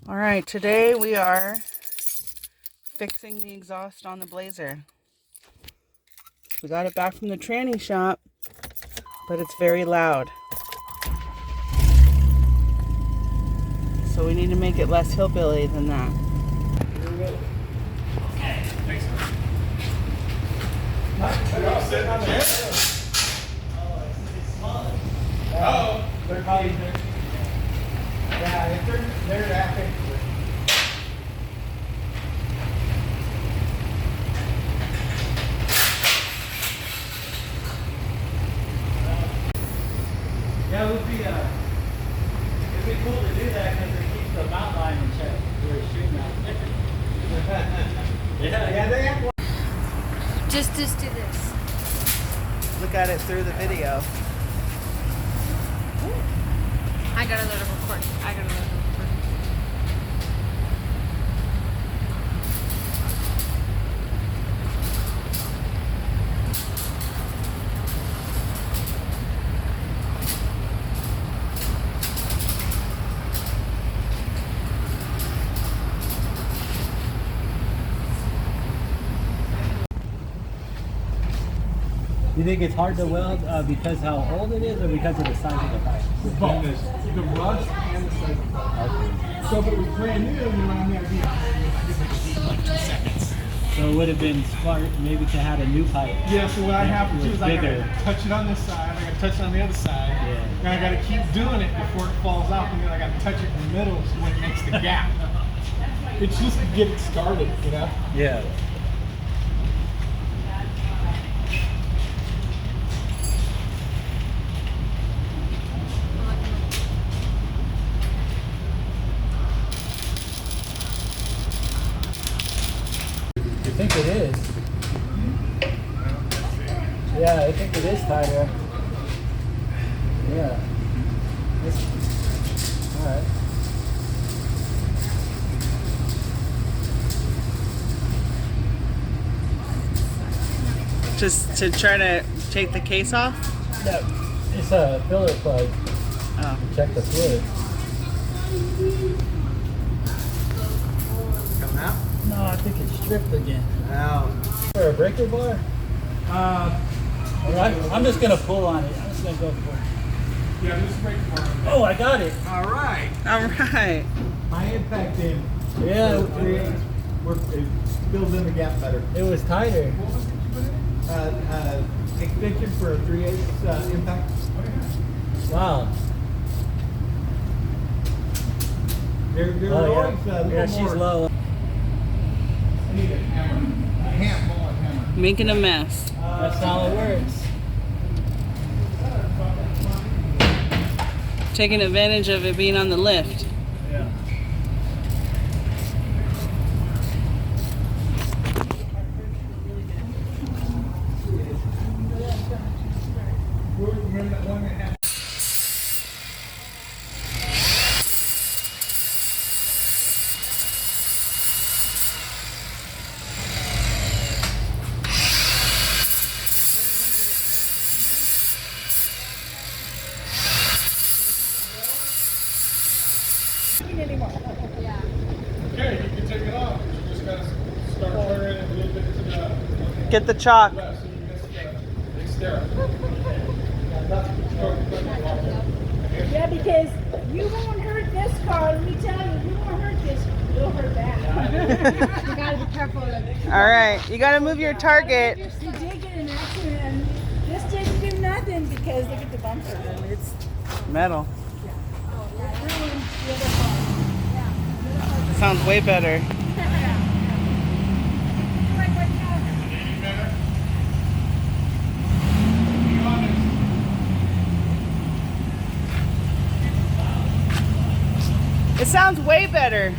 All right, today we are fixing the exhaust on the Blazer. We got it back from the tranny shop, but it's very loud. So we need to make it less hillbilly than that. Okay, thanks. Oh, they're probably there. Yeah, if they're that big. Yeah, it'd be cool to do that because it keeps the mountain line in check. We're shooting out. Yeah, they have one. Just do this. Look at it through the video. I gotta let it record. You think it's hard to weld because how old it is or because of the size of the pipe? Both. The rust and the size of the pipe. Okay. So if it was brand new, you know, I mean, I'd be like 2 seconds. So it would have been smart maybe to have a new pipe. Yeah, so what I have to do is I bigger. gotta touch it on this side, I gotta touch it on the other side, Yeah. and I gotta keep doing it before it falls off, and then I gotta touch it in the middle so when it makes the gap. It's just to get it started, you know? Yeah. I think it is. Yeah, I think it is tighter. Yeah. Alright. Just to try to take the case off? No, it's a filler plug. Oh. Check the fluid. Coming out? No, I think it's stripped again. Out. For a breaker bar? Alright, I'm just gonna pull on it. I'm just gonna go for it. Yeah, this brake for it. Oh, I got it. All right. All right. High impact in. Yeah, It fills in the gap better. it was tighter. What was it you put in? Extension for a 3/8 impact. Wow. They're Oh, always yeah. a little Yeah, she's more. low. I need a hammer. A hammer. Making a mess. That's how it works. Taking advantage of it being on the lift. Yeah. Remember that one that had. Okay, you can take it off. You just gotta start turning it a little bit to the Get the chalk. left so you miss the exterior. Yeah, because you won't hurt this car. Let me tell you, you won't hurt this. You'll hurt that. You gotta be careful. All right, you gotta move your target. You did get an accident, and this didn't do nothing because look at the bumper. And it's Metal. ruined the other car. Sounds way better. It sounds way better.